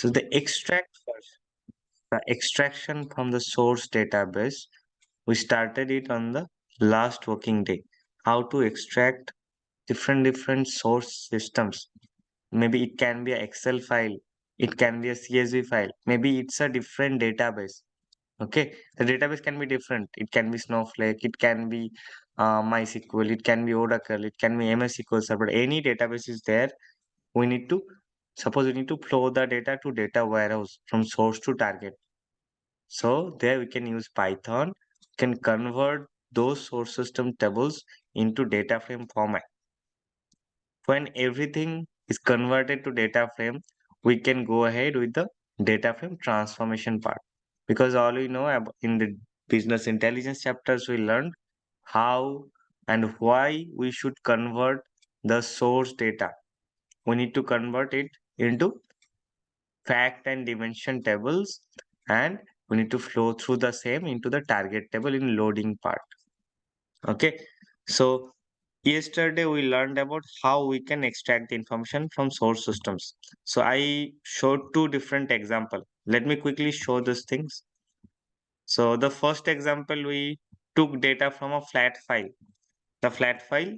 So the extract first, the extraction from the source database, we started it on the last working day. How to extract different source systems. Maybe it can be an Excel file, it can be a CSV file, maybe it's a different database. Okay, the database can be different. It can be Snowflake, it can be MySQL, it can be Oracle, it can be MS SQL Server. Any database is there. We need to suppose we need to flow the data to data warehouse from source to target. So there we can use Python, can convert those source system tables into data frame format. When everything is converted to data frame, we can go ahead with the data frame transformation part. Because all we know in the business intelligence chapters, we learned how and why we should convert the source data. We need to convert it into fact and dimension tables, and we need to flow through the same into the target table in loading part. Okay, so yesterday we learned about how we can extract the information from source systems. So I showed two different examples. Let me quickly show these things. So the first example, we took data from a flat file. The flat file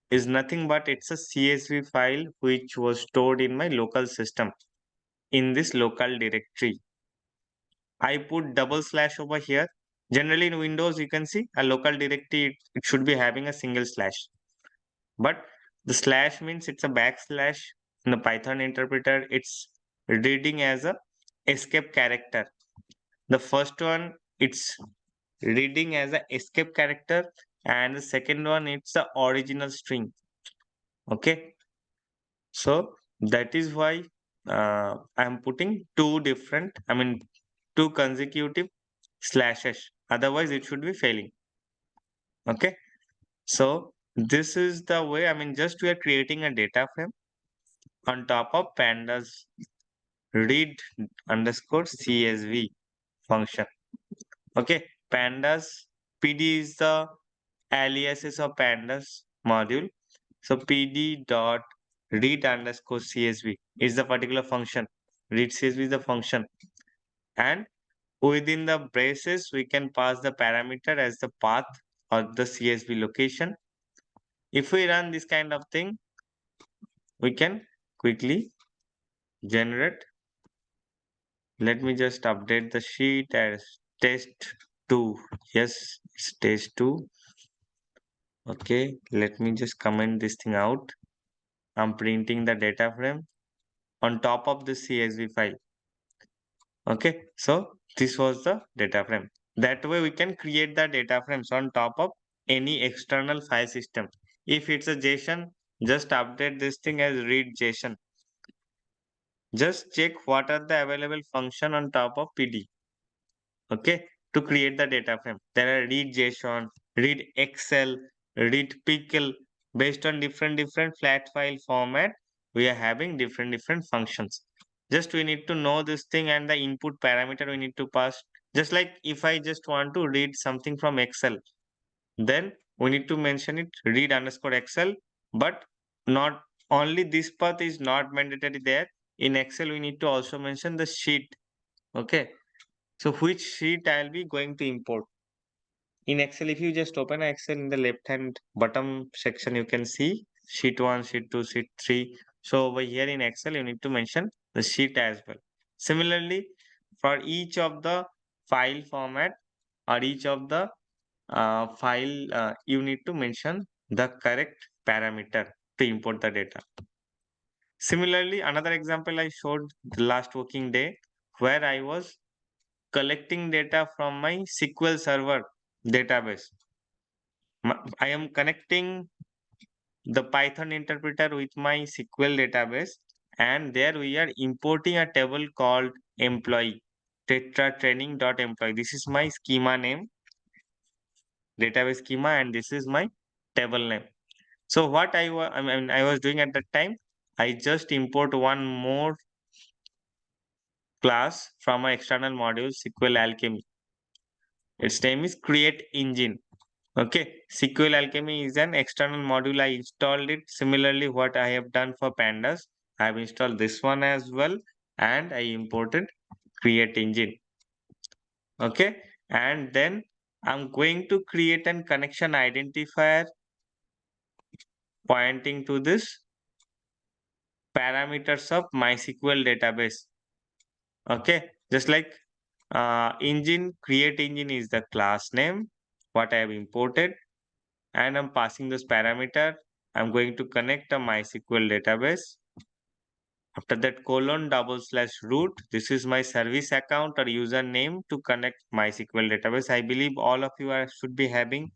is nothing but it's a CSV file which was stored in my local system in this local directory. I put double slash over here. Generally in Windows, you can see a local directory, it should be having a single slash. But the slash means it's a backslash. In the Python interpreter, it's reading as a escape character. The first one, it's reading as a escape character, and the second one, it's the original string. Okay, so that is why I'm putting two consecutive slashes. Otherwise, it should be failing. Okay, so this is the way. Just we are creating a data frame on top of pandas read underscore CSV function. Okay, pandas PD is the aliases of pandas module. So PD dot read underscore CSV is the particular function. Read CSV is the function, and within the braces we can pass the parameter as the path or the CSV location. If we run this kind of thing, we can quickly generate. Let me just update the sheet as test 2. Yes, it's test 2. Okay, let me just comment this thing out. I'm printing the data frame on top of the CSV file. Okay, so this was the data frame. That way we can create the data frames on top of any external file system. If it's a JSON, just update this thing as read JSON. Just check what are the available function on top of PD. Okay, to create the data frame. There are read JSON, read Excel, read Pickle. Based on different flat file format, we are having different functions. Just we need to know this thing, and the input parameter we need to pass. Just like if I just want to read something from Excel, then we need to mention it read underscore Excel, but not only this path is not mandatory there. In Excel, we need to also mention the sheet. Okay, so which sheet I'll be going to import. In Excel, if you just open Excel in the left hand bottom section, you can see sheet 1, sheet 2, sheet 3. So over here in Excel, you need to mention the sheet as well. Similarly, for each of the file format or each of the file, you need to mention the correct parameter to import the data. Similarly, another example I showed the last working day where I was collecting data from my SQL Server database. I am connecting the Python interpreter with my SQL database, and there we are importing a table called employee, tetra training.employee. This is my schema name, database schema, and this is my table name. So what I was doing at that time, I just import one more class from my external module SQL Alchemy. Its name is create engine. Okay, SQL Alchemy is an external module. I installed it. Similarly, what I have done for pandas, I have installed this one as well. and I imported create engine. Okay, and then I'm going to create an connection identifier pointing to this parameters of MySQL database. Okay, just like engine, create engine is the class name what I have imported, and I'm passing this parameter. I'm going to connect a MySQL database. After that, colon double slash root. This is my service account or username to connect MySQL database. I believe all of you should be having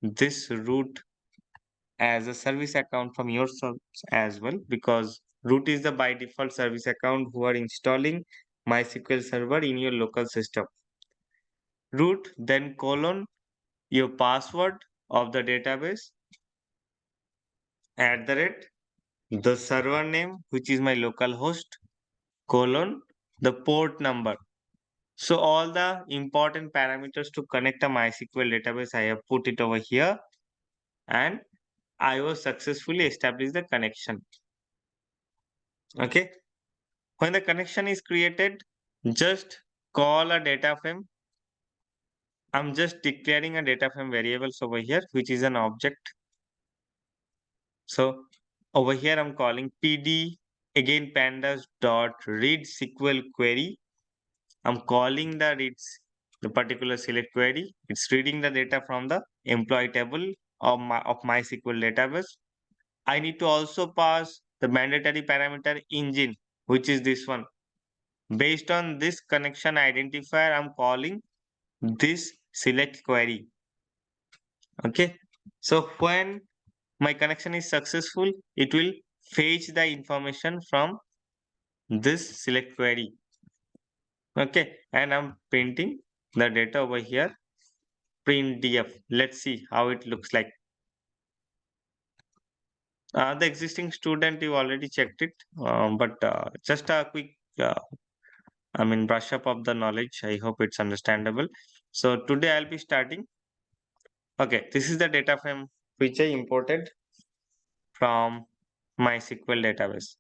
this root as a service account from yourselves as well, because root is the by default service account who are installing MySQL server in your local system. Root, then colon, your password of the database, at the rate, the server name, which is my local host, colon, the port number. So all the important parameters to connect a MySQL database, I have put it over here, and I was successfully established the connection. Okay. When the connection is created, just call a data frame. I'm just declaring a data frame variables over here, which is an object. So over here, I'm calling PD again pandas dot read SQL query. I'm calling the particular select query. It's reading the data from the employee table of MySQL database. I need to also pass the mandatory parameter engine, which is this one. Based on this connection identifier, I'm calling this select query. Okay. So when my connection is successful, it will fetch the information from this select query. Okay. And I'm printing the data over here. Print df. Let's see how it looks like. The existing student, you already checked it, but just a quick, brush up of the knowledge. I hope it's understandable. So today I'll be starting. Okay, this is the data frame which I imported from MySQL database.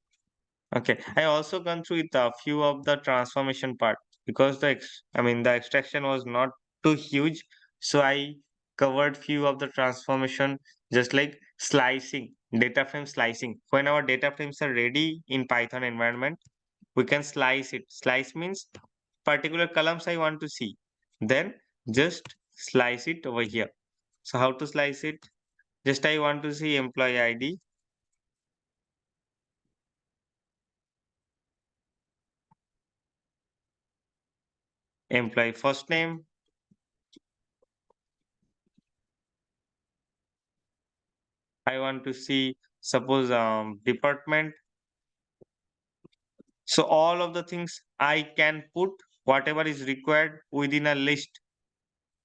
Okay, I also gone through with a few of the transformation part because the extraction was not too huge, so I covered few of the transformation, just like slicing, data frame slicing. When our data frames are ready in Python environment, we can slice it. Slice means particular columns I want to see, then just slice it over here. So how to slice it? Just I want to see employee ID, employee first name. I want to see, suppose, department. So all of the things I can put whatever is required within a list.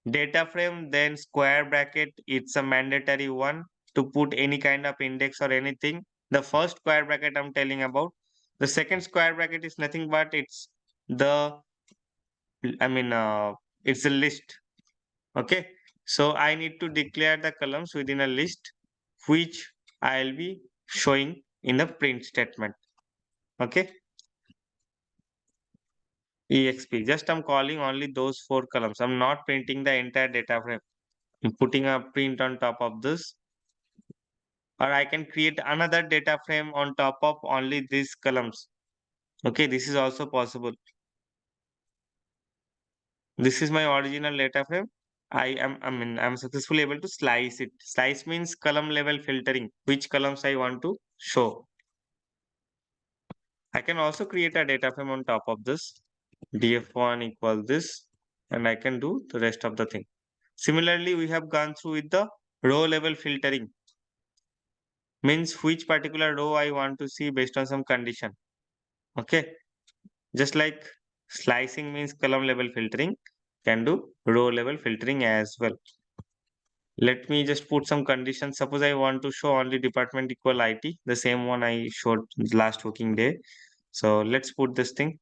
Data frame, then square bracket, it's a mandatory one to put any kind of index or anything. The first square bracket I'm telling about. The second square bracket is nothing but the, I mean, it's a list. Okay. So I need to declare the columns within a list, which I'll be showing in the print statement. Okay. EXP. Just I'm calling only those 4 columns. I'm not printing the entire data frame. I'm putting a print on top of this, or I can create another data frame on top of only these columns. Okay, this is also possible. This is my original data frame. I'm successfully able to slice it. Slice means column level filtering, which columns I want to show. I can also create a data frame on top of this. df1 equal this, and I can do the rest of the thing. Similarly, we have gone through with the row level filtering, means which particular row I want to see based on some condition. Okay, just like slicing means column level filtering, can do row level filtering as well. Let me just put some conditions. Suppose I want to show only department equal IT, the same one I showed last working day. So let's put this thing.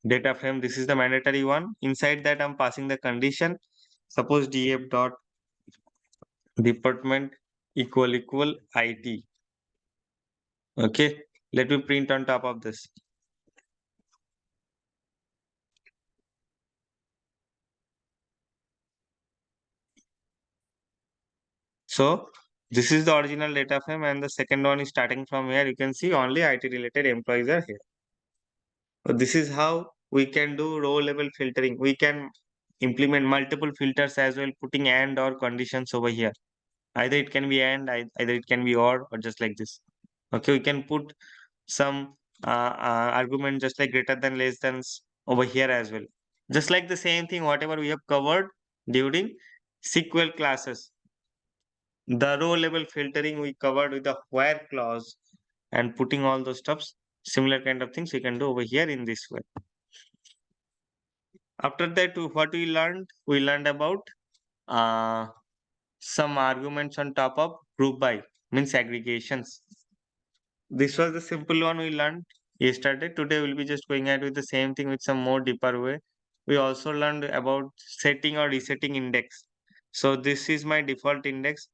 Data frame, this is the mandatory one. Inside that, I'm passing the condition. Suppose df dot department equal IT. Okay, Let me print on top of this. So this is the original data frame, and the second one is starting from here. You can see only IT related employees are here. So this is how we can do row level filtering. We can implement multiple filters as well, putting and or conditions over here. Either it can be and, either it can be or just like this. Okay, we can put some argument just like greater than, less than over here as well. Just like the same thing, whatever we have covered during SQL classes. The row level filtering we covered with the where clause and putting all those stuffs. Similar kind of things we can do over here in this way. After that, what we learned? We learned about uh, some arguments on top of group by, means aggregations. This was the simple one we learned yesterday. Today we'll be just going ahead with the same thing with some more deeper way. We also learned about setting or resetting index. So this is my default index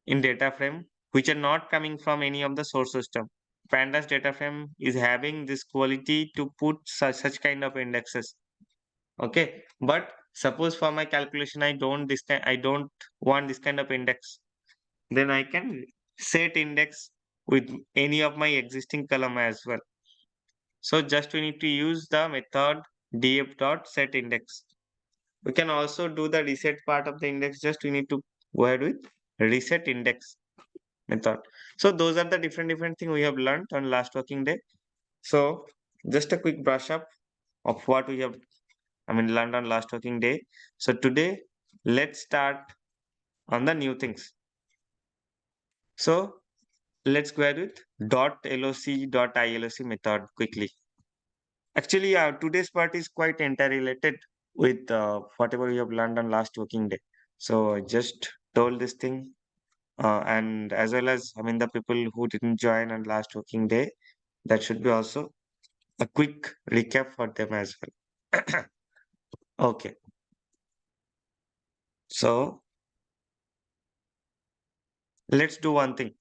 in data frame, which are not coming from any of the source system. Pandas data frame is having this quality to put such kind of indexes. Okay, but suppose for my calculation I don't want this kind of index, then I can set index with any of my existing column as well. So just we need to use the method df.setIndex. We can also do the reset part of the index. Just we need to go ahead with reset index method. So those are the different things we have learned on last working day. So just a quick brush up of what we have learned on last working day. So today let's start on the new things. So let's go ahead with .loc.iloc method quickly. Actually, today's part is quite interrelated with whatever we have learned on last working day. So I just told this thing, and as well as the people who didn't join on last working day, that should be also a quick recap for them as well. Okay, so let's do one thing.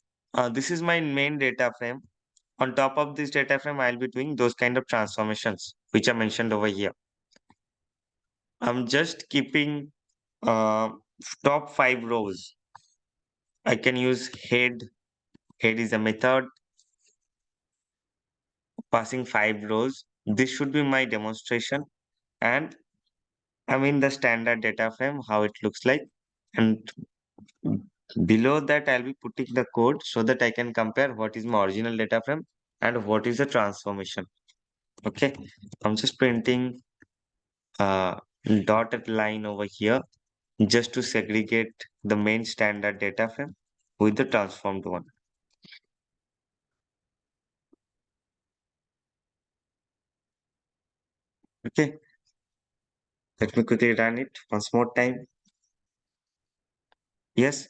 This is my main data frame. On top of this data frame, I'll be doing those kind of transformations which are mentioned over here. I'm just keeping uh, top 5 rows. I can use head. Head is a method passing 5 rows. This should be my demonstration. And I'm in the standard data frame, how it looks like. And below that, I'll be putting the code so that I can compare what is my original data frame and what is the transformation. Okay, I'm just printing a dotted line over here just to segregate the main standard data frame with the transformed one. Okay, let me quickly run it once more time. Yes,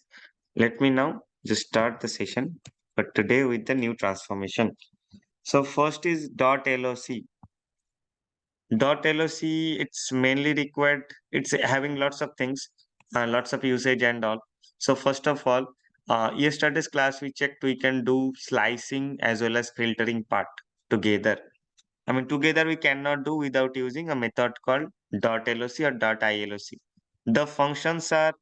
let me now just start the session, but today with the new transformation. So first is .loc. .loc, it's mainly required, it's having lots of things, lots of usage and all. So first of all, yesterday's class we checked we can do slicing as well as filtering part together. Together we cannot do without using a method called .loc or .iloc. The functions are,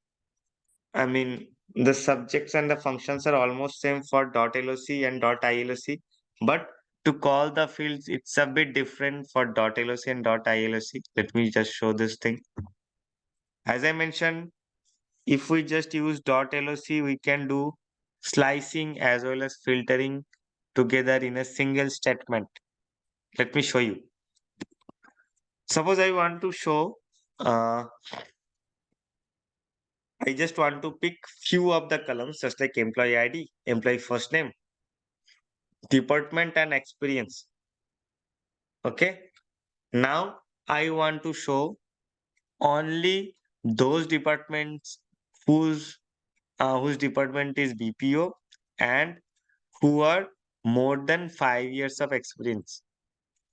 the subjects and the functions are almost same for .loc and .iloc, but to call the fields, it's a bit different for .loc and .iloc. Let me just show this thing. As I mentioned, if we just use .loc, we can do slicing as well as filtering together in a single statement. Let me show you. Suppose I want to show, I just want to pick few of the columns, just like employee ID, employee first name, department and experience. Okay. Now I want to show only those departments whose department is BPO and who are more than 5 years of experience.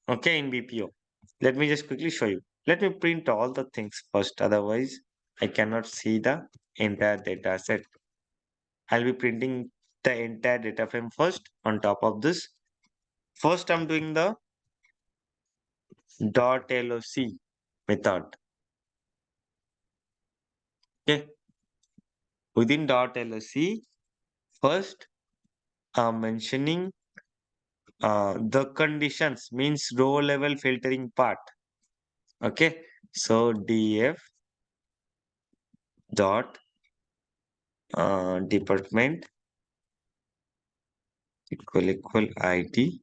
Okay, in BPO. Let me just quickly show you. Let me print all the things first. Otherwise, I cannot see the entire data set. I'll be printing the entire data frame first on top of this. First, I'm doing the dot loc method. Okay. Within dot loc, first I'm mentioning the conditions means row level filtering part. Okay. So df dot department equal id,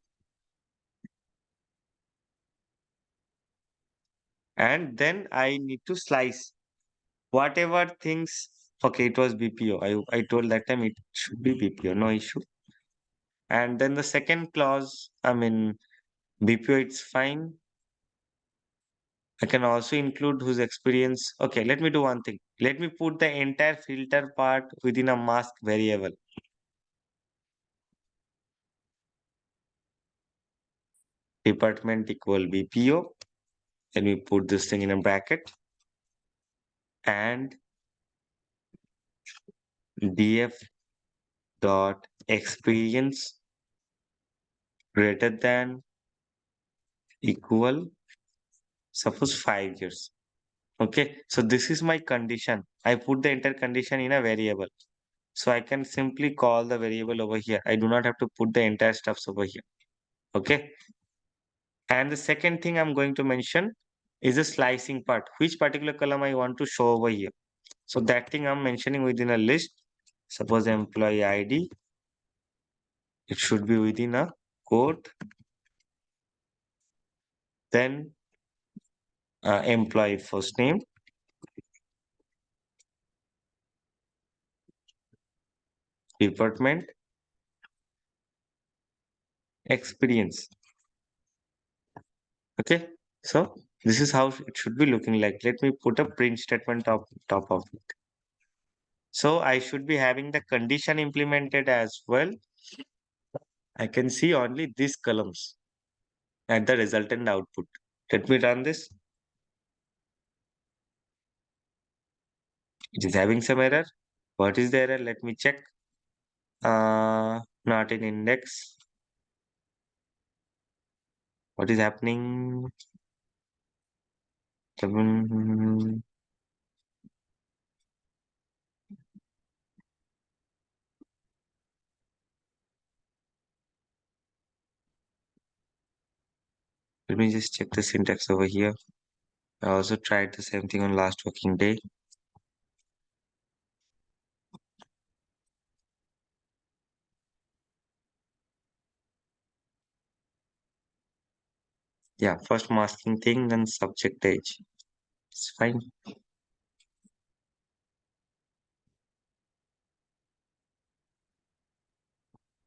and then I need to slice whatever things. Okay, it was BPO. I told that time it should be BPO, no issue. And then the second clause, I mean BPO, it's fine. I can also include whose experience. Okay, let me do one thing. Let me put the entire filter part within a mask variable. Department equal BPO. Let me put this thing in a bracket, and df dot experience greater than equal, suppose 5 years. Okay, so this is my condition. I put the entire condition in a variable. So I can simply call the variable over here. I do not have to put the entire stuffs over here. Okay. And the second thing I'm going to mention is the slicing part. Which particular column I want to show over here. So that thing I'm mentioning within a list. Suppose employee ID. It should be within a quote. Then employee first name, department, experience. Okay. So this is how it should be looking like. Let me put a print statement top of it. So I should be having the condition implemented as well. I can see only these columns and the resultant output. Let me run this. It is having some error. What is the error? Let me check. Not in index. What is happening? 7. Let me just check the syntax over here. I also tried the same thing on last working day. Yeah, first masking thing, then subject age. It's fine.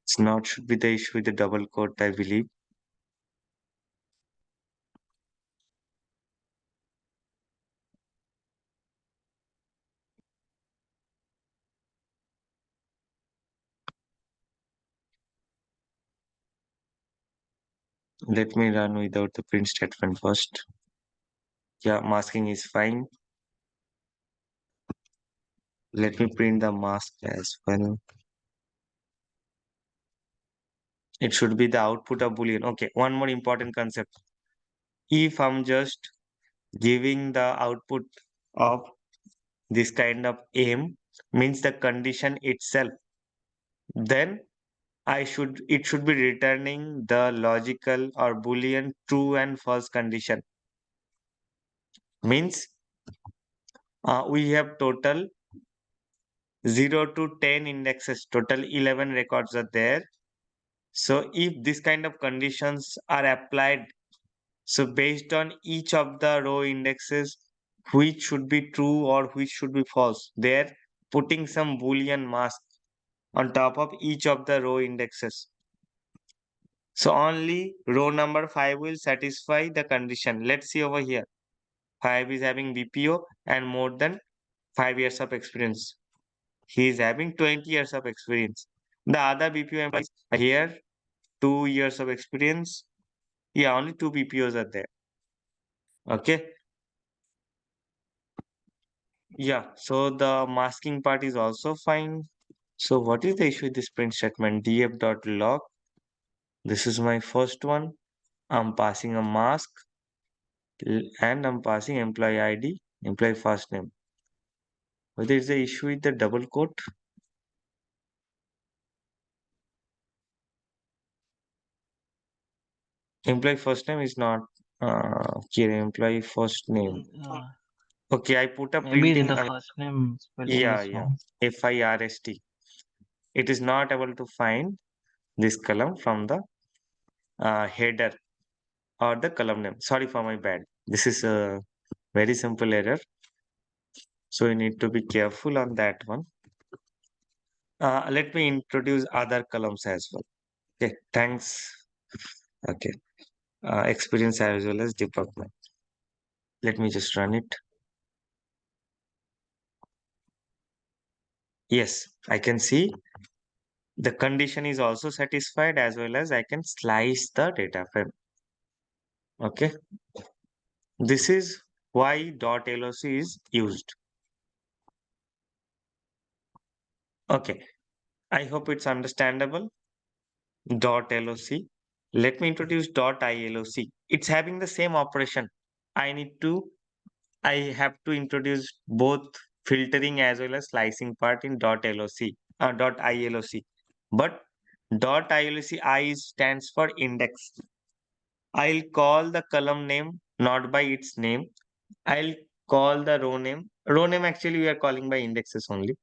It's not should be the issue with the double quote, I believe. Let me run without the print statement first. Yeah, masking is fine. Let me print the mask as well. It should be the output of Boolean. Okay, one more important concept. If I'm just giving the output of this kind of aim, means the condition itself, then it should be returning the logical or Boolean true and false condition. Means we have total 0 to 10 indexes, total 11 records are there. So if this kind of conditions are applied, so based on each of the row indexes, which should be true or which should be false, they're putting some Boolean mask on top of each of the row indexes. So only row number 5 will satisfy the condition. Let's see over here. 5 is having BPO and more than 5 years of experience. He is having 20 years of experience. The other BPO employees here, 2 years of experience. Yeah, only 2 BPOs are there. Okay. Yeah, so the masking part is also fine. So what is the issue with this print statement? df.log This is my first one. I'm passing a mask and I'm passing employee ID, employee first name. Whether it's the issue with the double quote, employee first name is not here. Employee first name. Okay, I put a Maybe printing. the first name spelling Yeah, is yeah. wrong. FIRST. It is not able to find this column from the header or the column name. Sorry for my bad. This is a very simple error. So you need to be careful on that one. Let me introduce other columns as well. Okay, thanks. Okay, experience as well as department. Let me just run it. Yes, I can see the condition is also satisfied as well as I can slice the data frame. Okay, this is why .loc is used. Okay, I hope it's understandable. .loc. Let me introduce .iloc. It's having the same operation. I have to introduce both filtering as well as slicing part in .iloc. But .iloc I stands for index. I'll call the column name not by its name. I'll call the row name. Row name actually we are calling by indexes only.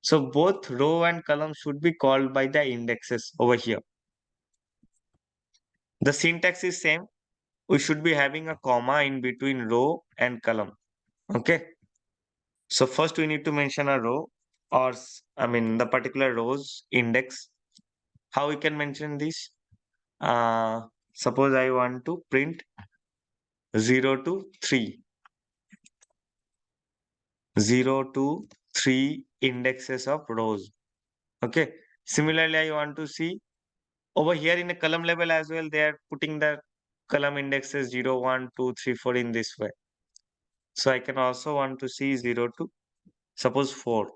So both row and column should be called by the indexes over here. The syntax is same. We should be having a comma in between row and column. Okay. So first we need to mention a row or I mean the particular rows index. How we can mention this? Suppose I want to print 0 to 3. 0 to 3 indexes of rows. Okay. Similarly, I want to see over here in a column level as well, they are putting the column indexes 0, 1, 2, 3, 4 in this way. So I can also want to see 0 to suppose 4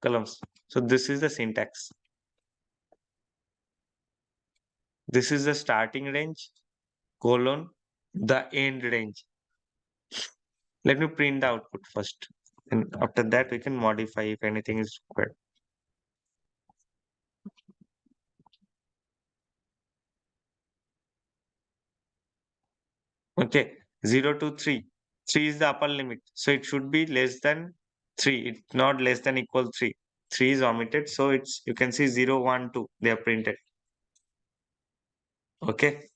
columns. So this is the syntax. This is the starting range, colon, the end range. Let me print the output first. And after that, we can modify if anything is required. Okay, 0 to 3. 3 is the upper limit. So it should be less than 3. It's not less than equal 3. 3 is omitted. So it's you can see 0, 1, 2. They are printed. Okay.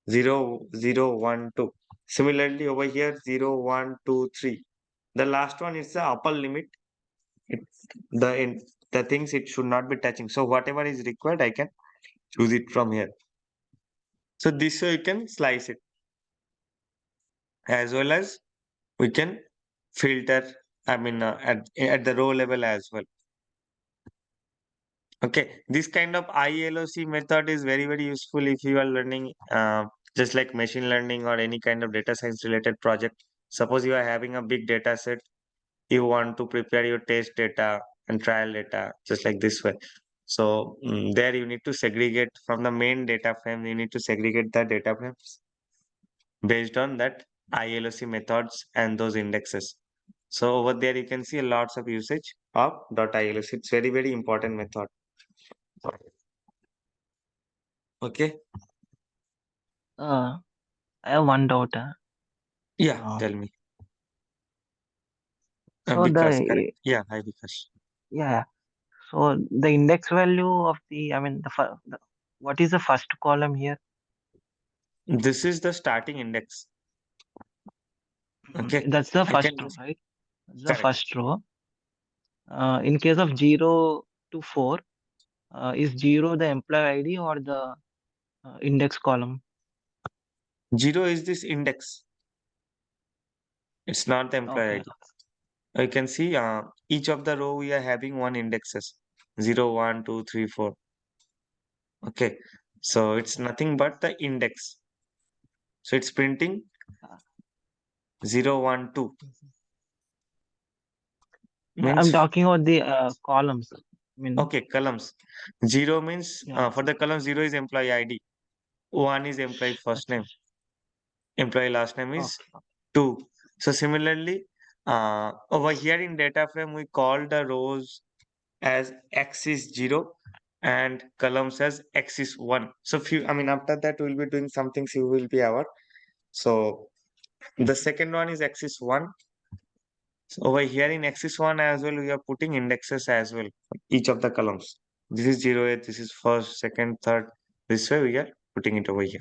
0, 0, 1, 2. Similarly, over here, 0, 1, 2, 3. The last one is the upper limit. It, the things it should not be touching. So whatever is required, I can choose it from here. So this way you can slice it as well as we can filter. I mean at the row level as well. Okay, this kind of ILOC method is very useful if you are learning just like machine learning or any kind of data science related project. Suppose you are having a big data set, you want to prepare your test data and trial data just like this way. So there you need to segregate from the main data frame. You need to segregate the data frames based on that ILOC methods and those indexes. So over there you can see lots of usage of .iloc. It's very important method. Okay. I have one doubt. Yeah, Uh, tell me. so Vikas, correct. the Yeah, hi Vikas. yeah, so the index value of the I mean what is the first column here? This is the starting index. Okay, That's the I can first row, right? That's the correct. first row. In case of 0 to 4, is 0 the employee ID or the index column? 0 is this index. It's not the employee Okay. ID. You can see each of the row we are having one indexes 0, 1, 2, 3, 4. Okay, so it's nothing but the index. So it's printing Uh, 0, 1, 2 I'm means talking about the columns. mean, Okay, columns. 0 means yeah. for the column 0 is employee ID. 1 is employee first name. Employee last name is Okay. 2. So similarly, over here in data frame, we call the rows as x is 0 and columns as x is 1. So few, I mean, after that, we'll be doing some things you will be aware. So the second one is x is 1. So over here in x is 1 as well, we are putting indexes as well, each of the columns. This is 0, this is first, second, third. This way we are putting it over here.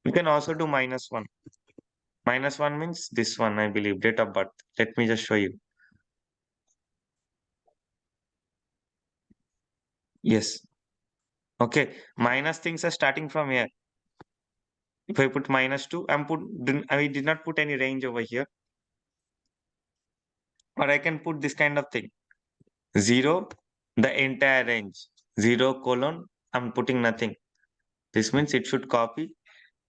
You can also do -1. -1 means this one, I believe, date of birth. Let me just show you. Yes. Okay. Minus things are starting from here. If I put -2, I did not put any range over here. Or I can put this kind of thing. 0, the entire range. 0 colon, I'm putting nothing. This means it should copy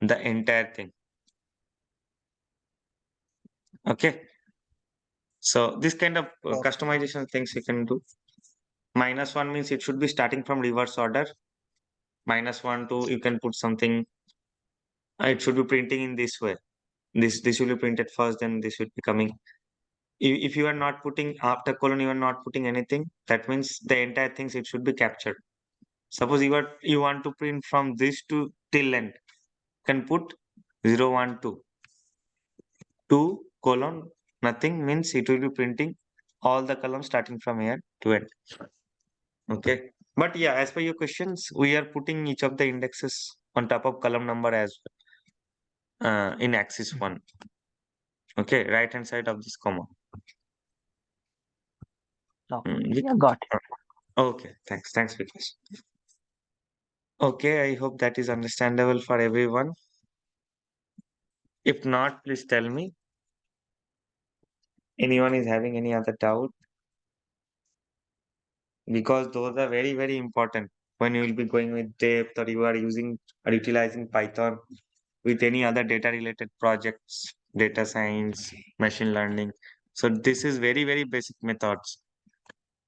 the entire thing. Okay. So this kind of Okay. customization things you can do. -1 means it should be starting from reverse order. -1, 2, you can put something. It should be printing in this way. This will be printed first, then this will be coming. If you are not putting after colon, you are not putting anything. That means the entire things it should be captured. Suppose you want to print from this to till end, can put 0, 1, 2. 2 colon nothing means it will be printing all the columns starting from here to end. Okay. But yeah, as per your questions, we are putting each of the indexes on top of column number as in axis 1. Okay, right hand side of this comma. Okay. Mm, Yeah, got it. Okay, thanks, Vikas. Okay, I hope that is understandable for everyone. If not, please tell me. Anyone is having any other doubt? Because those are very, very important when you will be going with depth or you are using or utilizing Python with any other data related projects, data science, machine learning. So this is very, very basic methods.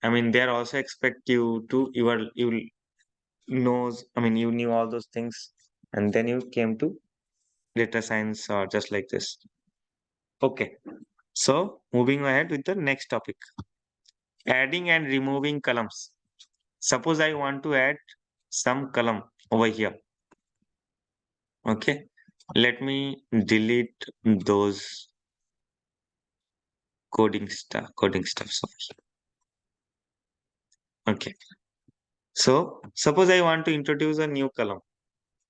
I mean, they are also expect you to you knows. I mean, you knew all those things, and then you came to data science or just like this. Okay. So moving ahead with the next topic, adding and removing columns. Suppose I want to add some column over here. Okay. Let me delete those coding stuff. Okay. So suppose I want to introduce a new column.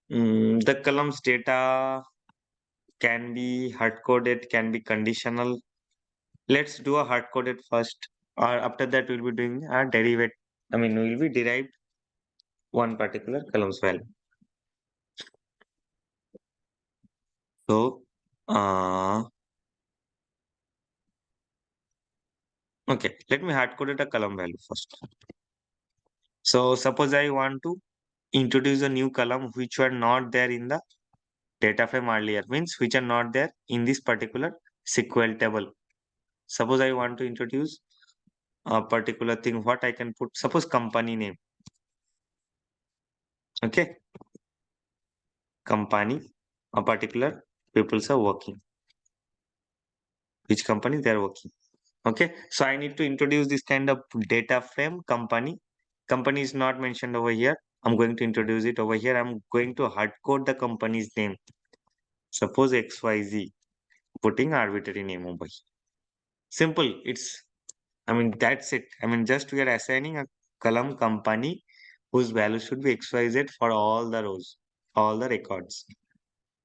The columns data can be hard coded, can be conditional. Let's do a hard coded first, or after that we'll be doing a derivative. I mean, we'll be derived one particular columns value. So, okay, let me hard code it a column value first. So suppose I want to introduce a new column which were not there in the data frame earlier, means which are not there in this particular SQL table. Suppose I want to introduce a particular thing, what I can put, suppose company name. Okay, company, a particular peoples are working, which company they are working. Okay, so I need to introduce this kind of data frame company. Company is not mentioned over here. I'm going to introduce it over here. I'm going to hard code the company's name. Suppose XYZ, putting arbitrary name over here. Simple. I mean, that's it. I mean, just we are assigning a column company whose value should be XYZ for all the rows, all the records.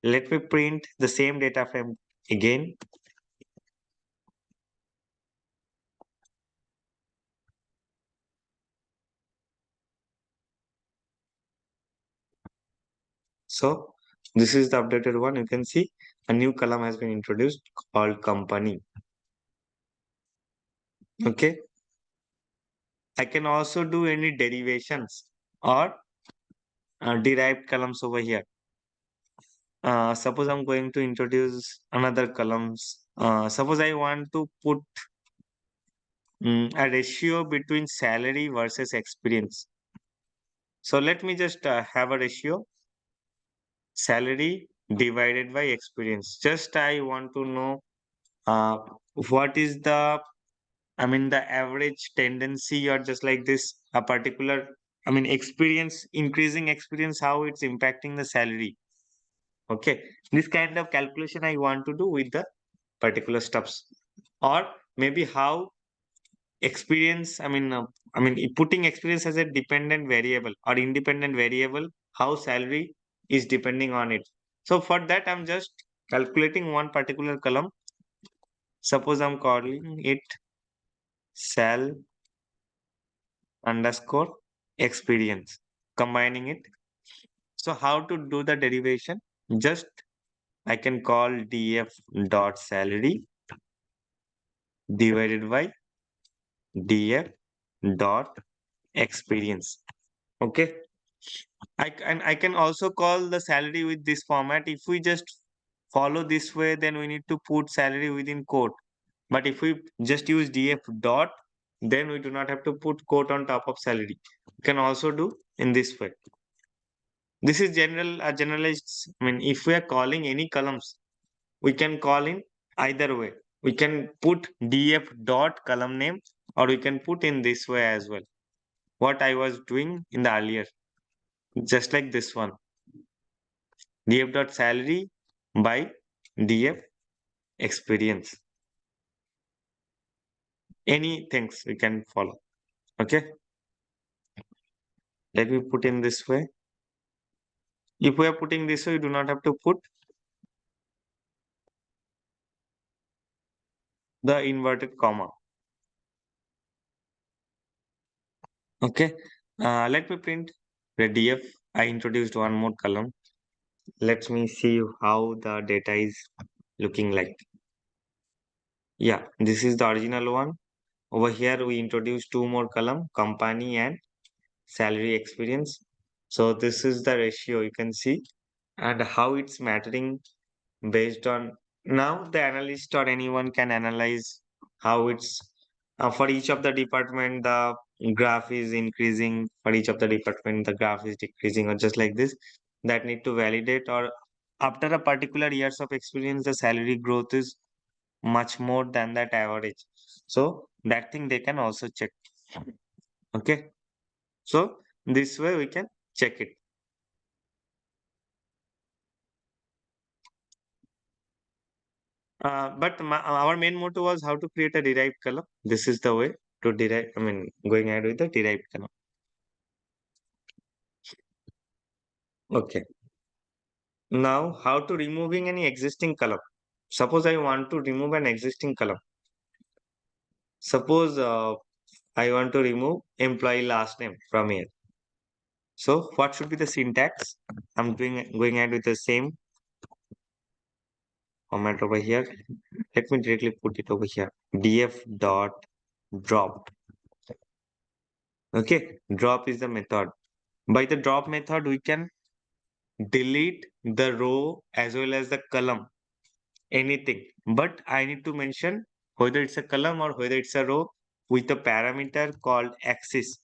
Let me print the same data frame again. So this is the updated one. You can see a new column has been introduced called company. Okay. I can also do any derivations or derived columns over here. Suppose I'm going to introduce another columns. Suppose I want to put a ratio between salary versus experience. So let me just have a ratio salary divided by experience. Just I want to know uh, what is the, I mean, the average tendency or just like this, a particular, I mean, experience, increasing experience, how it's impacting the salary. Okay. This kind of calculation I want to do with the particular stuffs. Or maybe how experience, putting experience as a dependent variable or independent variable, how salary is depending on it. So for that, I'm just calculating one particular column. Suppose I'm calling it sal underscore experience, combining it. So how to do the derivation? Just I can call df dot salary divided by df dot experience. Okay. I can also call the salary with this format. If we just follow this way, then we need to put salary within quote. But if we just use df dot, then we do not have to put quote on top of salary. We can also do in this way. This is generalized. I mean, if we are calling any columns, we can call in either way. We can put df dot column name, or we can put in this way as well. What I was doing in the earlier, just like this one, df dot salary by df experience. Any things we can follow. Okay, let me put in this way. If we are putting this way, you do not have to put the inverted comma. Okay, let me print the df. I introduced one more column. Let me see how the data is looking like. Yeah, this is the original one. Over here, we introduced two more column, company and salary experience. So this is the ratio you can see and how it's mattering based on, now the analyst or anyone can analyze how it's for each of the department, the graph is increasing, for each of the department the graph is decreasing, or just like this, that need to validate, or after a particular years of experience the salary growth is much more than that average. So that thing they can also check. Okay, so this way we can check it. But our main motto was how to create a derived column. This is the way to derive, going ahead with the derived column. Okay. Now, how to removing any existing column. Suppose I want to remove an existing column. Suppose I want to remove employee last name from here. So what should be the syntax? I'm going ahead with the same format over here. Let me directly put it over here. df dot drop. Okay, drop is the method. By the drop method, we can delete the row as well as the column, anything. But I need to mention whether it's a column or whether it's a row with a parameter called axis.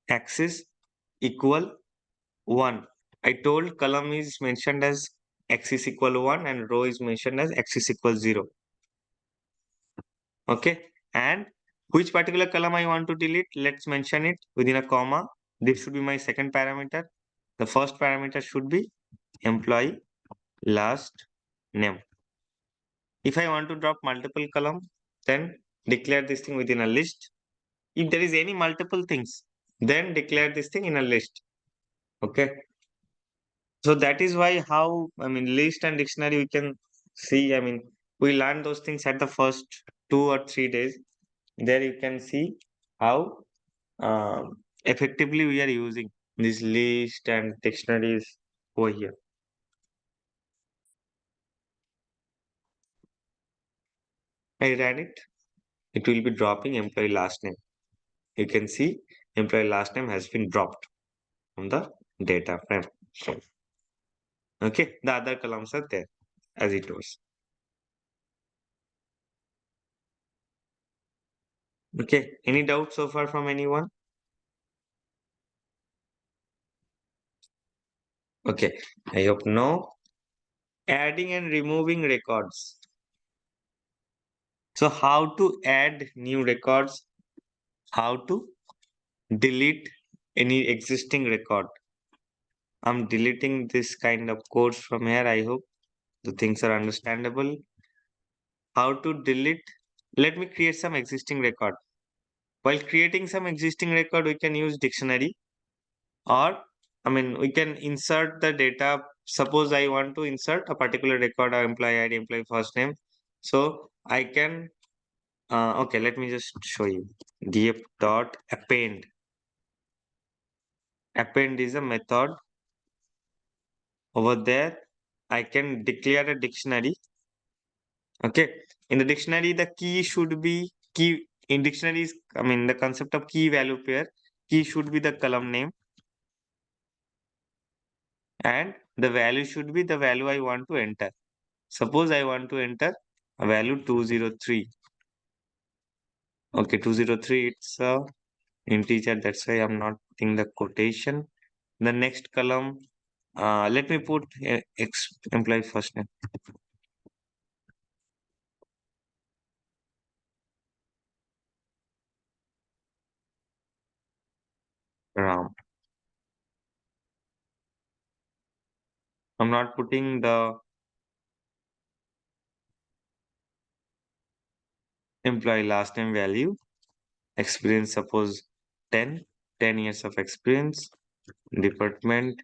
Axis equal 1. I told column is mentioned as axis equal 1 and row is mentioned as axis equal 0. Okay. And which particular column I want to delete, let's mention it within a comma. This should be my second parameter. The first parameter should be employee last name. If I want to drop multiple column, then declare this thing within a list. If there is any multiple things, then declare this thing in a list. Okay. So that is why how, list and dictionary we can see, we learn those things at the first 2 or 3 days. There you can see how effectively we are using this list and dictionaries over here. I ran it. It will be dropping employee last name. You can see employee last name has been dropped from the data frame. Okay, the other columns are there as it was. Okay, any doubts so far from anyone? Okay, I hope no. Adding and removing records. So how to add new records, how to delete any existing record. I'm deleting this kind of codes from here. I hope the things are understandable. How to delete? Let me create some existing record. While creating some existing record, we can use dictionary, or we can insert the data. Suppose I want to insert a particular record of employee ID, employee first name. So I can, okay, let me just show you. Df dot append. Append is a method. Over there, I can declare a dictionary. Okay. In the dictionary, the key should be key. In dictionaries, the concept of key value pair, key should be the column name, and the value should be the value I want to enter. Suppose I want to enter a value 203. Okay, 203, it's a integer. That's why I'm not putting the quotation. The next column, let me put employee first name. Ram. I'm not putting the employee last name value. Experience, suppose 10, 10 years of experience. Department,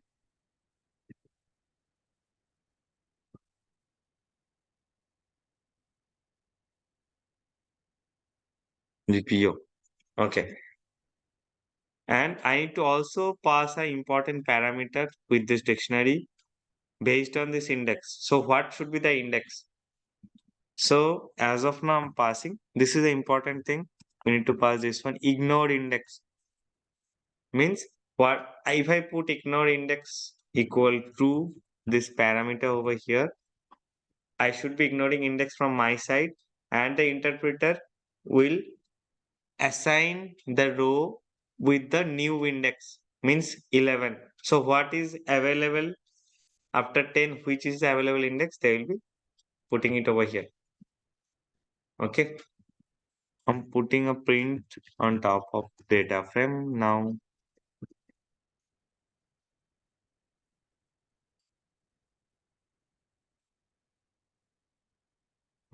GPO. Okay. And I need to also pass an important parameter with this dictionary based on this index. So what should be the index? So as of now, I'm passing. This is the important thing. We need to pass this one. Ignored index means what? If I put ignore index equal to this parameter over here, I should be ignoring index from my side, and the interpreter will assign the row with the new index, means 11. So what is available after 10, which is the available index, they will be putting it over here. Okay, I'm putting a print on top of data frame now.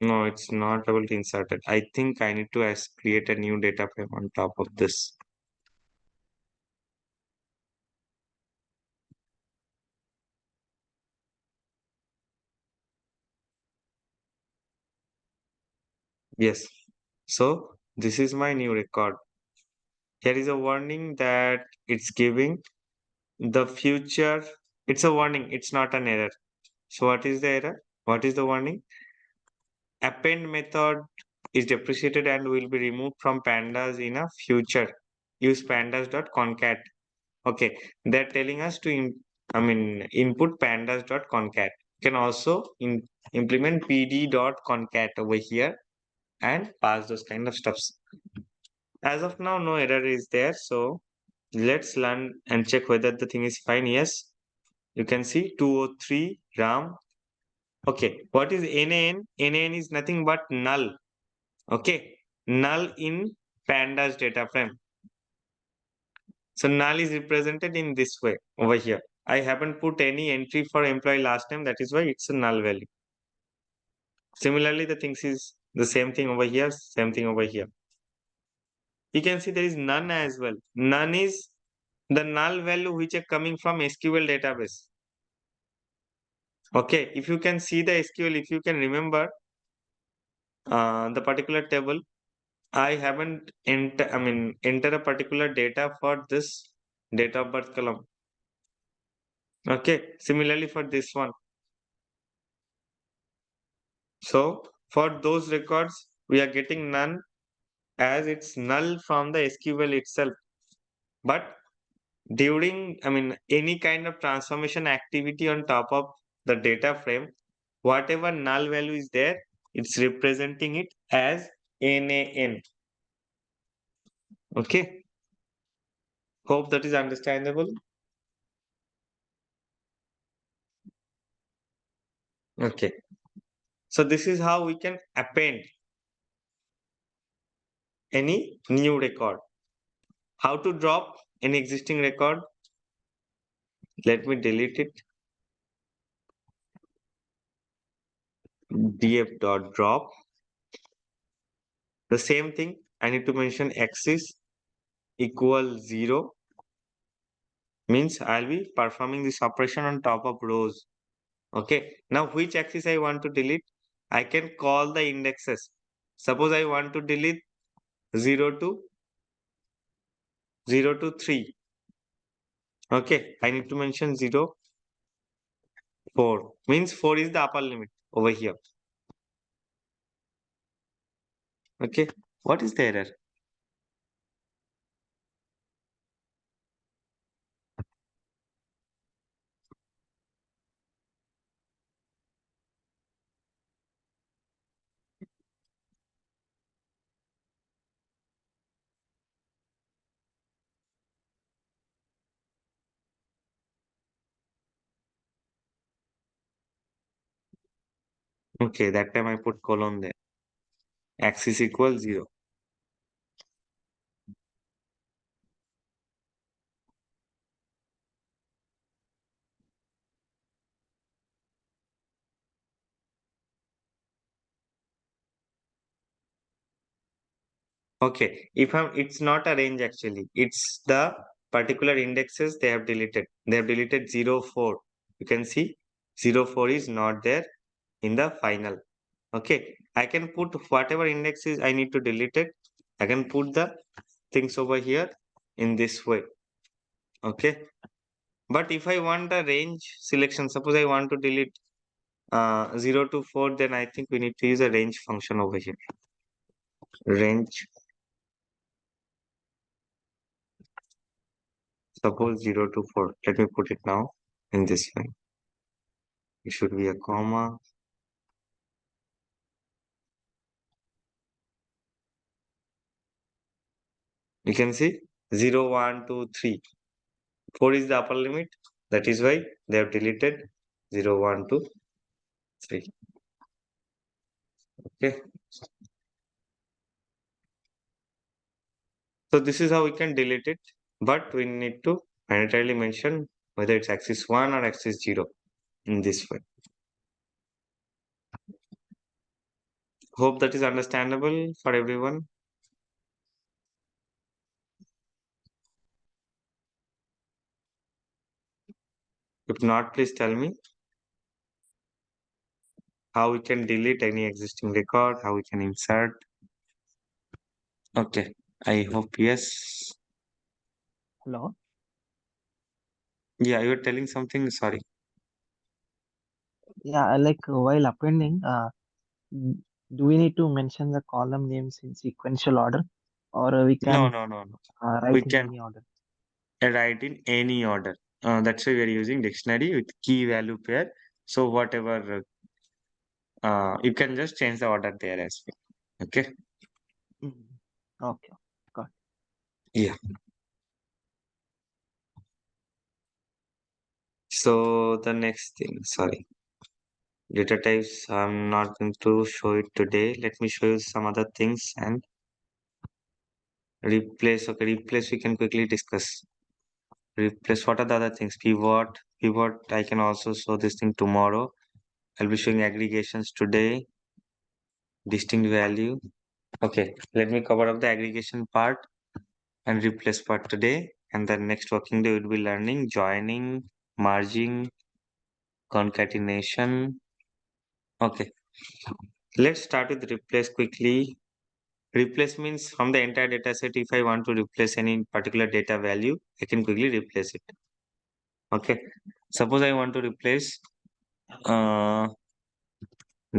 No, it's not able to insert it. I think I need to create a new data frame on top of this. Yes. So this is my new record. Here is a warning that it's giving the future. It's a warning. It's not an error. So what is the error? What is the warning? Append method is depreciated and will be removed from pandas in a future. Use pandas.concat. Okay, they're telling us to input pandas.concat. You can also implement pd.concat over here and pass those kind of stuffs. As of now, no error is there. So let's learn and check whether the thing is fine. Yes, you can see 203 RAM. Okay, what is NaN? NaN is nothing but null. Okay, null in pandas data frame. So null is represented in this way over here. I haven't put any entry for employee last name. That is why it's a null value. Similarly, the things is the same thing over here, same thing over here. You can see there is none as well. None is the null value which are coming from SQL database. Okay, if you can see the SQL, if you can remember the particular table, I haven't enter a particular data for this date of birth column. Okay, similarly for this one. So for those records, we are getting none as it's null from the SQL itself. But during, any kind of transformation activity on top of the data frame, whatever null value is there, it's representing it as NaN. Okay. Hope that is understandable. Okay. So this is how we can append any new record. How to drop any existing record? Let me delete it. df.drop. The same thing. I need to mention axis equal 0. Means I'll be performing this operation on top of rows. Okay. Now which axis I want to delete? I can call the indexes. Suppose I want to delete 0 to 0 to 3. Okay. I need to mention 0, 4. Means 4 is the upper limit over here. Okay. What is the error? Okay. That time I put colon there. Axis equals 0. Okay, if it's not a range actually, it's the particular indexes they have deleted. They have deleted 0, 4. You can see 0, 4 is not there in the final. Okay, I can put whatever indexes I need to delete it. I can put the things over here in this way. Okay, but if I want a range selection, suppose I want to delete 0 to 4, then I think we need to use a range function over here. Range, suppose 0 to 4. Let me put it now in this way. It should be a comma. You can see 0, 1, 2, 3. 4 is the upper limit. That is why they have deleted 0, 1, 2, 3. Okay. So this is how we can delete it. But we need to mandatorily mention whether it's axis 1 or axis 0 in this way. Hope that is understandable for everyone. If not, please tell me how we can delete any existing record, how we can insert. Okay, I hope yes. Hello. Yeah, you were telling something. Sorry. Yeah, like while appending, mm, do we need to mention the column names in sequential order, or we No, can no, no, no. We write in can any order? write in any order. That's why we are using dictionary with key value pair. So whatever, you can just change the order there as well. Okay. Mhm. Okay, got Yeah. So the next thing, sorry, data types. I'm not going to show it today. Let me show you some other things and replace. Okay, replace. We can quickly discuss. Replace. What are the other things? Pivot. Pivot. I can also show this thing tomorrow. I'll be showing aggregations today. Distinct value. Okay, let me cover up the aggregation part and replace part today. And the next working day we'll be learning joining, merging, concatenation. Okay, let's start with replace quickly. Replace means from the entire data set, if I want to replace any particular data value, I can quickly replace it. Okay, suppose I want to replace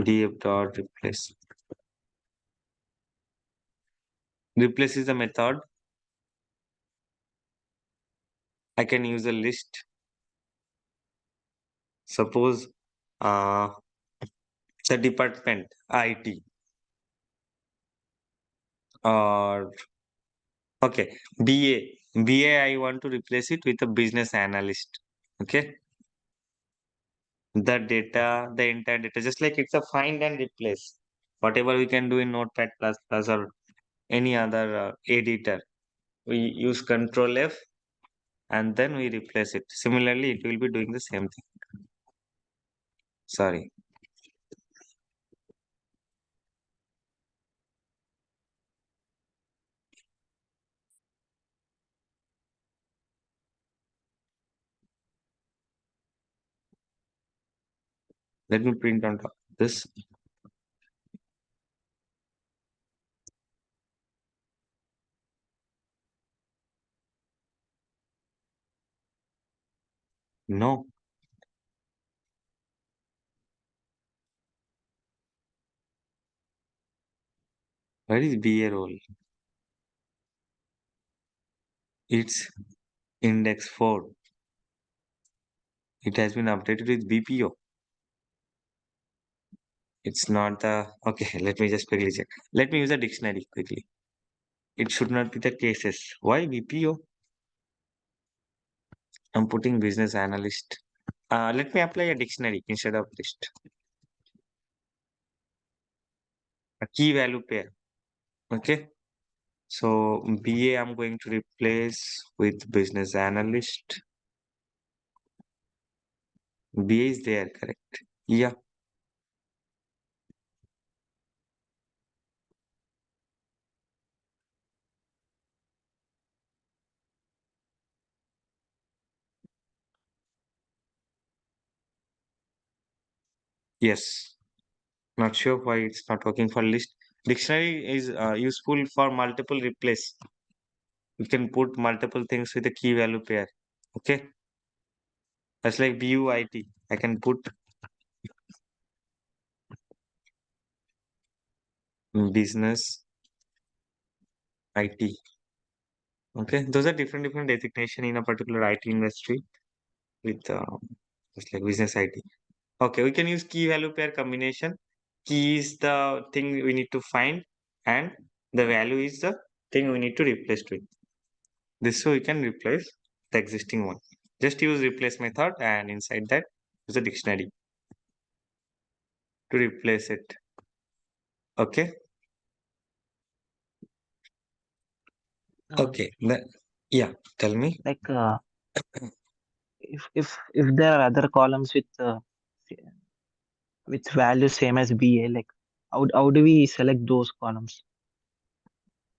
df dot replace. Replace is the method. I can use a list. Suppose uh, the department IT or Okay, BA, I want to replace it with a business analyst. Okay, the entire data, just like it's a find and replace. Whatever we can do in Notepad++ or any other editor, we use Control F and then we replace it. Similarly, it will be doing the same thing. Sorry. Let me print on top of this. No. Where is BA role? It's index 4. It has been updated with BPO. It's not the... Okay, let me just quickly check. Let me use a dictionary quickly. It should not be the cases. Why BPO? I'm putting business analyst. Let me apply a dictionary instead of list. A key value pair. Okay. So BA I'm going to replace with business analyst. BA is there, correct? Yeah. Yes. Not sure why it's not working for list. Dictionary is useful for multiple replace. You can put multiple things with a key value pair. Okay. That's like BUIT. I can put business IT. Okay. Those are different designation in a particular IT industry with just like business IT. Okay. We can use key value pair combination. Key is the thing we need to find and the value is the thing we need to replace with. This way we can replace the existing one. Just use replace method and inside that use a dictionary to replace it. Okay. Uh, Okay. Yeah. Tell me. like if there are other columns with values same as BA, like how do we select those columns?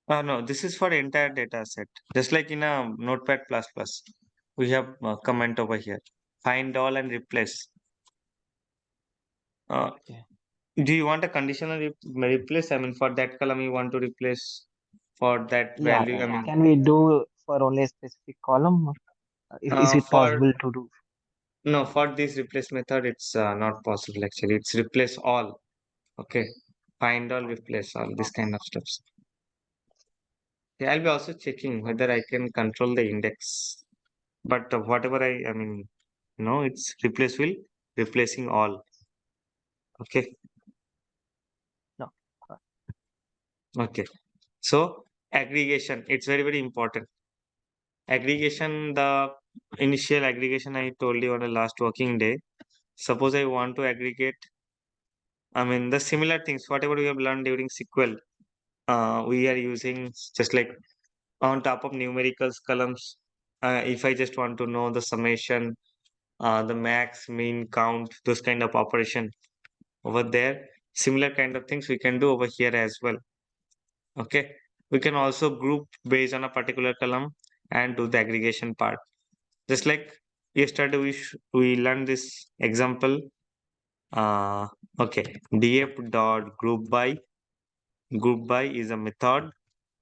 No, this is for entire data set. Just like in a Notepad++, we have comment over here. Find all and replace. Uh, Okay. do you want a conditional replace? I mean, for that column, you want to replace for that Yeah, value. I mean, can we do for only a specific column? Is it for possible to do? no, for this replace method, it's not possible actually. It's replace all. Okay, find all, replace all. This Okay. kind of stuff. Yeah, I'll be also checking whether I can control the index. But whatever I mean, no, it's replacing all. Okay, No. okay. So aggregation, it's very important. Aggregation, the initial aggregation I told you on the last working day. Suppose I want to aggregate, I mean the similar things, whatever we have learned during SQL, we are using just like on top of numericals columns. If I just want to know the summation, the max, mean, count, those kind of operation over there. Similar kind of things we can do over here as well. Okay. We can also group based on a particular column and do the aggregation part. Just like yesterday we learned this example. Uh, okay. df dot group by. Group by is a method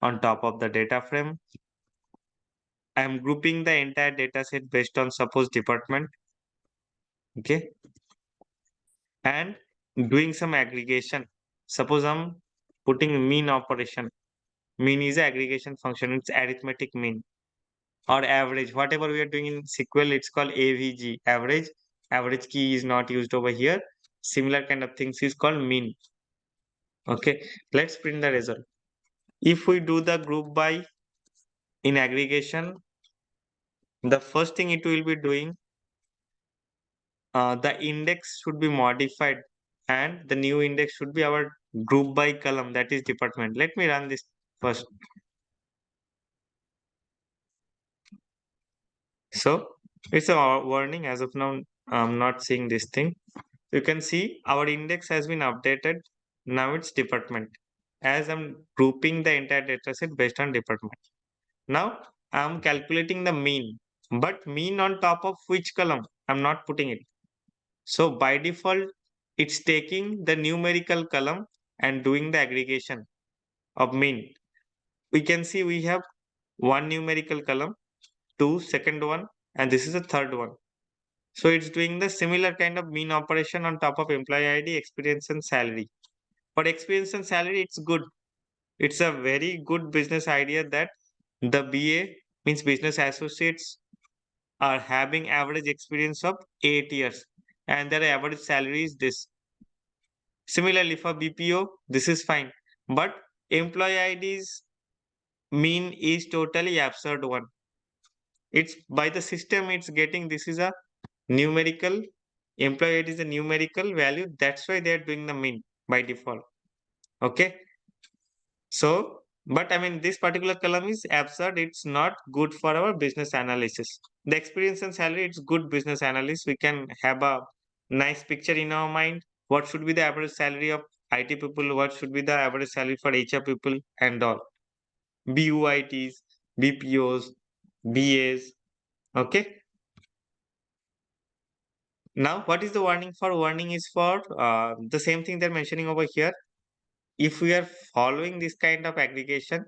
on top of the data frame. I am grouping the entire data set based on suppose department. Okay. And doing some aggregation. Suppose I'm putting mean operation. Mean is a aggregation function. It's arithmetic mean or average. Whatever we are doing in SQL, it's called AVG, average. Average key is not used over here. Similar kind of things is called mean. Okay, let's print the result. If we do the group by, in aggregation, the first thing it will be doing, the index should be modified and the new index should be our group by column, that is department. Let me run this first. So it's a warning. As of now, I'm not seeing this thing. You can see our index has been updated. Now it's department. As I'm grouping the entire data set based on department. Now I'm calculating the mean, but mean on top of which column? I'm not putting it. So by default, it's taking the numerical column and doing the aggregation of mean. We can see we have one numerical column, two second one, and this is the third one. So it's doing the similar kind of mean operation on top of employee ID, experience and salary. For experience and salary, it's good. It's a very good business idea that the BA means business associates are having average experience of 8 years and their average salary is this. Similarly, for BPO, this is fine. But employee ID's mean is totally absurd one. It's by the system, it's getting this is a numerical, employee ID is a numerical value. That's why they're doing the mean by default. Okay. So, but I mean, this particular column is absurd. It's not good for our business analysis. The experience and salary, it's good business analysis. We can have a nice picture in our mind. What should be the average salary of IT people? What should be the average salary for HR people and all? BUITs, BPOs, BAs. Okay. Now, what is the warning for? Warning is for the same thing they're mentioning over here. If we are following this kind of aggregation,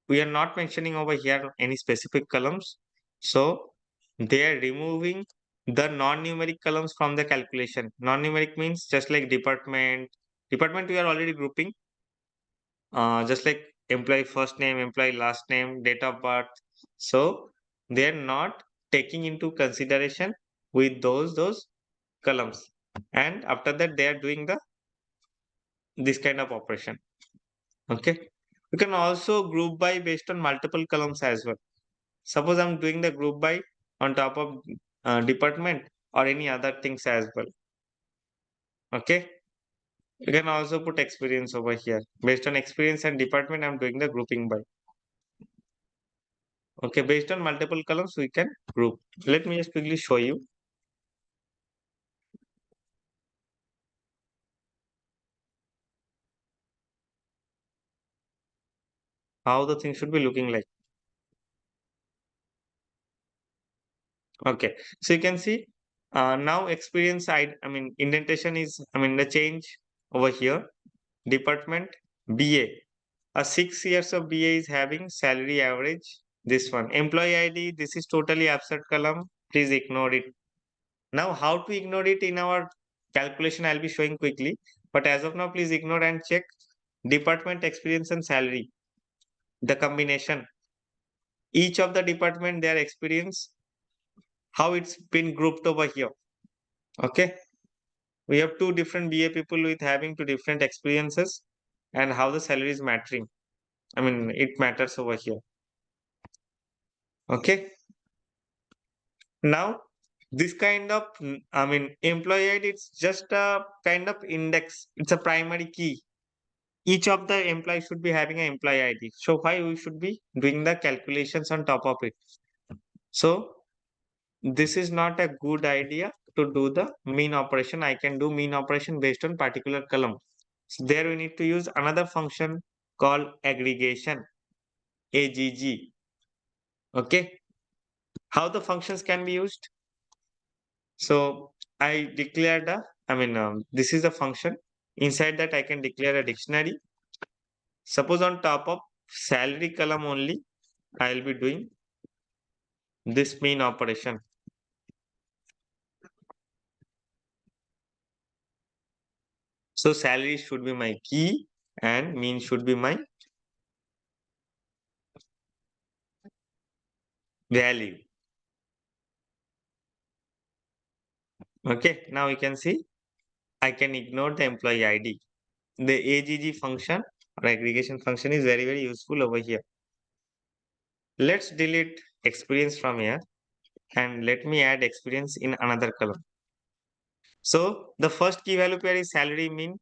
we are not mentioning over here any specific columns. So they are removing the non-numeric columns from the calculation. Non-numeric means just like department. Department we are already grouping. Just like employee first name, employee last name, date of birth. So they are not taking into consideration with those columns. And after that they are doing the this kind of operation. Okay. You can also group by based on multiple columns as well. Suppose I'm doing the group by on top of department or any other things as well. Okay. You can also put experience over here. Based on experience and department, I'm doing the grouping by. Okay. Based on multiple columns, we can group. Let me just quickly show you how the thing should be looking like. Okay. So you can see now experience side, I mean, indentation is, I mean, the change over here. Department BA. 6 years of BA is having salary average. This one employee ID. This is totally absurd column. Please ignore it. Now, how to ignore it in our calculation? I'll be showing quickly. But as of now, please ignore and check department experience and salary. The combination. Each of the department their experience. How it's been grouped over here. Okay. We have two different BA people with having two different experiences and how the salary is mattering. I mean, it matters over here. Okay. Now, this kind of, I mean, employee ID, it's just a kind of index. It's a primary key. Each of the employees should be having an employee ID. So why we should be doing the calculations on top of it? So this is not a good idea to do the mean operation. I can do mean operation based on particular column. So there we need to use another function called aggregation, AGG. Okay. How the functions can be used? So I declared a, I mean, this is a function. Inside that I can declare a dictionary. Suppose on top of salary column only, I will be doing this mean operation. So salary should be my key and mean should be my value. Okay, now you can see I can ignore the employee ID. The AGG function or aggregation function is very, very useful over here. Let's delete experience from here and let me add experience in another column. So the first key value pair is salary mean.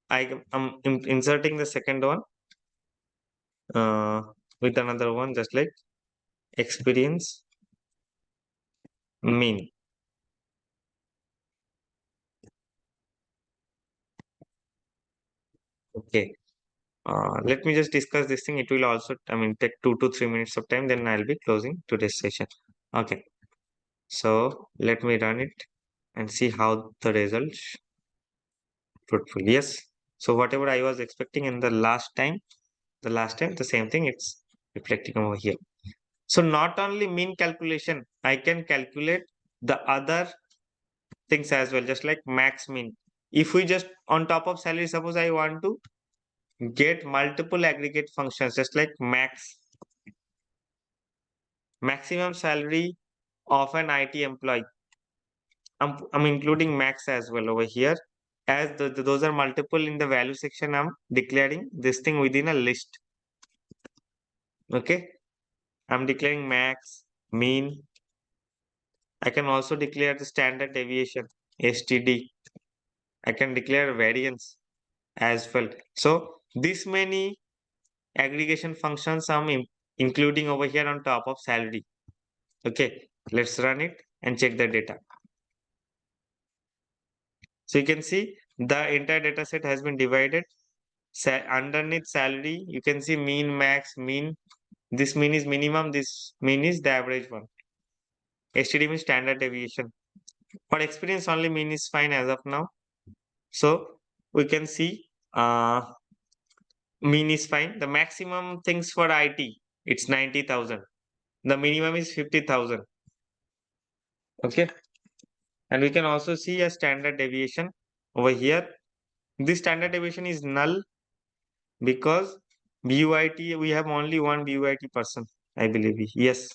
I am inserting the second one uh, with another one just like experience mean. Okay. Let me just discuss this thing. It will also, take 2 to 3 minutes of time. Then I'll be closing today's session. Okay. So let me run it and see how the results fruitful. Yes. So whatever I was expecting in the same thing it's reflecting over here. So not only mean calculation, I can calculate the other things as well, just like max mean. If we just on top of salary, suppose I want to get multiple aggregate functions, just like maximum salary of an IT employee. I'm including max as well over here. As those are multiple in the value section, I'm declaring this thing within a list. Okay. I'm declaring max, mean. I can also declare the standard deviation, STD. I can declare variance as well. So this many aggregation functions I'm including over here on top of salary. Okay, let's run it and check the data. So you can see the entire data set has been divided. Underneath salary, you can see mean, max, mean. This mean is minimum, this mean is the average one. STD means standard deviation. For experience, only mean is fine as of now. So we can see mean is fine. The maximum things for IT, it's 90,000. The minimum is 50,000. Okay. And we can also see a standard deviation over here. This standard deviation is null because BUIT, we have only one BUIT person, I believe. Yes.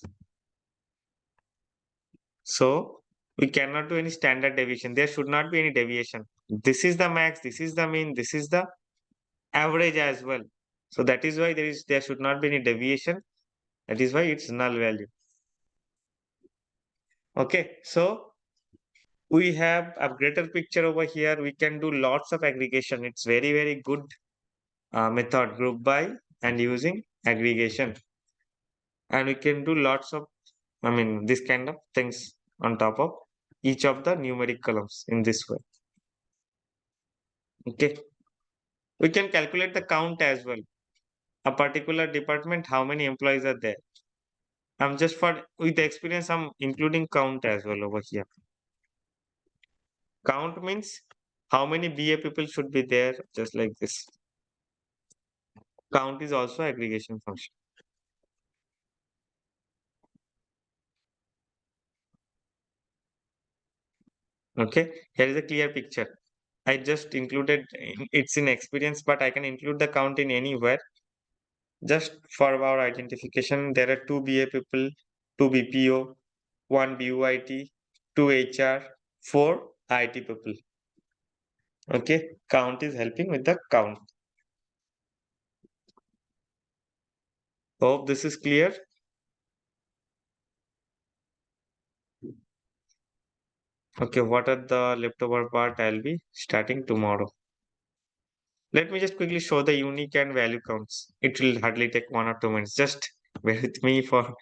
So we cannot do any standard deviation. There should not be any deviation. This is the max, this is the mean, this is the average as well. So that is why there should not be any deviation. That is why it's null value. Okay, so we have a greater picture over here. We can do lots of aggregation. It's very good method, group by and using aggregation. And we can do lots of, this kind of things on top of each of the numeric columns in this way. Okay. We can calculate the count as well. A particular department, how many employees are there? I'm just for with the experience, I'm including count as well over here. Count means how many BA people should be there, just like this. Count is also aggregation function. Okay, here is a clear picture. I just included it's in experience, but I can include the count in anywhere. Just for our identification, there are 2 BA people, 2 BPO, 1 BUIT, 2 HR, 4 IT people. Okay, count is helping with the count. Hope this is clear. Okay, what are the leftover part? I'll be starting tomorrow. Let me just quickly show the unique and value counts. It will hardly take 1 or 2 minutes. Just bear with me for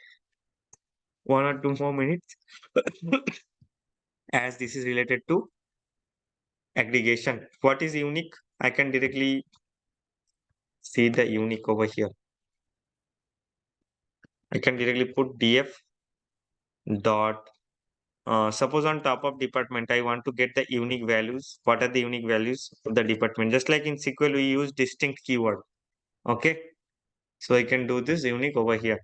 1 or 2 more minutes. As this is related to aggregation. What is unique? I can directly see the unique over here. I can directly put df dot suppose on top of department, I want to get the unique values. What are the unique values of the department? Just like in SQL, we use distinct keyword. Okay. So I can do this unique over here.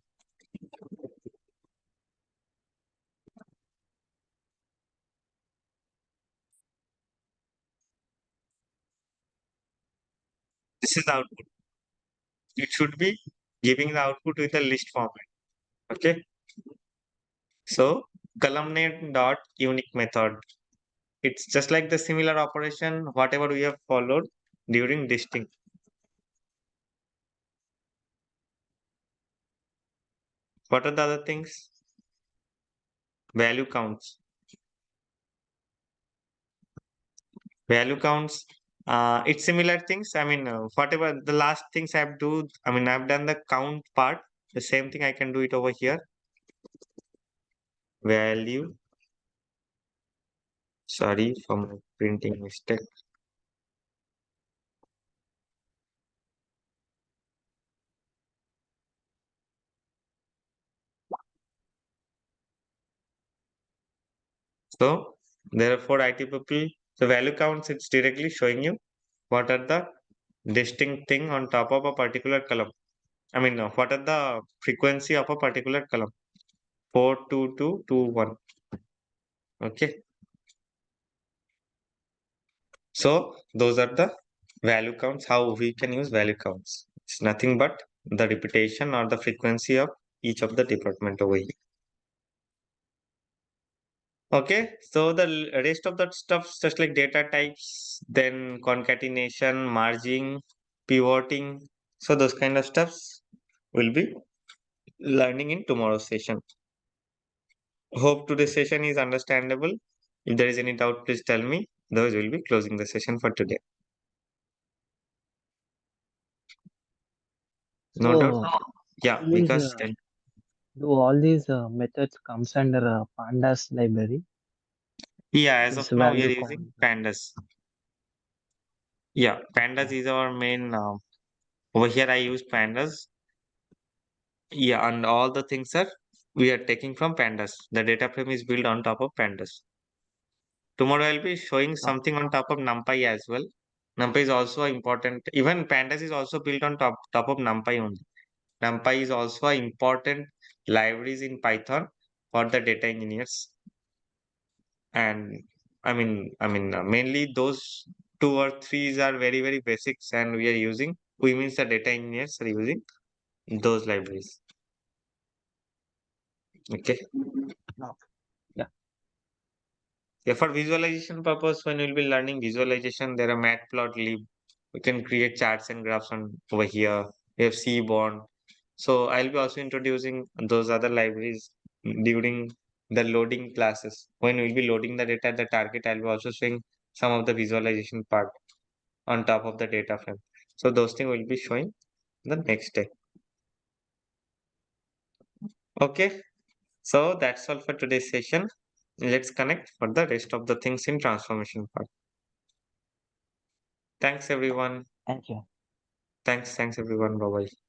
This is the output. It should be giving the output with a list format. Okay. So column dot unique method. It's just like the similar operation, whatever we have followed during distinct. What are the other things? Value counts. Value counts. It's similar things. I mean, whatever the last things I've do. I mean, I've done the count part. The same thing I can do it over here. Value. Sorry for my printing mistake. So there are 4 IT people. The value counts, it's directly showing you what are the distinct thing on top of a particular column. I mean, what are the frequency of a particular column? 42221. Okay. So those are the value counts, how we can use value counts. It's nothing but the repetition or the frequency of each of the department over here. Okay, so the rest of that stuff, just like data types, then concatenation, merging, pivoting. So those kind of stuffs will be learning in tomorrow's session. Hope today's session is understandable. If there is any doubt, please tell me. Those will be closing the session for today. No doubt? So Yeah, all these because do all these methods comes under pandas library. yeah, as of This now we are value using count. pandas. Yeah, pandas Okay. is our main. Over here, I use pandas. Yeah, and all the things are we are taking from pandas. The data frame is built on top of pandas. Tomorrow I'll be showing Oh, something on top of NumPy as well. NumPy is also important. Even pandas is also built on top of NumPy only. NumPy is also an important libraries in Python for the data engineers. And mainly those 2 or 3 are very basics, and we are using. We means the data engineers are using those libraries. Okay. no. Yeah. Yeah, for visualization purpose, when you'll be learning visualization, there are matplotlib. You can create charts and graphs on over here. We have Seaborn. So I'll be also introducing those other libraries during the loading classes. When we'll be loading the data at the target, I'll be also showing some of the visualization part on top of the data frame. So those things will be showing the next day. Okay. So that's all for today's session. Let's connect for the rest of the things in transformation part. Thanks everyone. Thank you. Thanks everyone. Bye bye.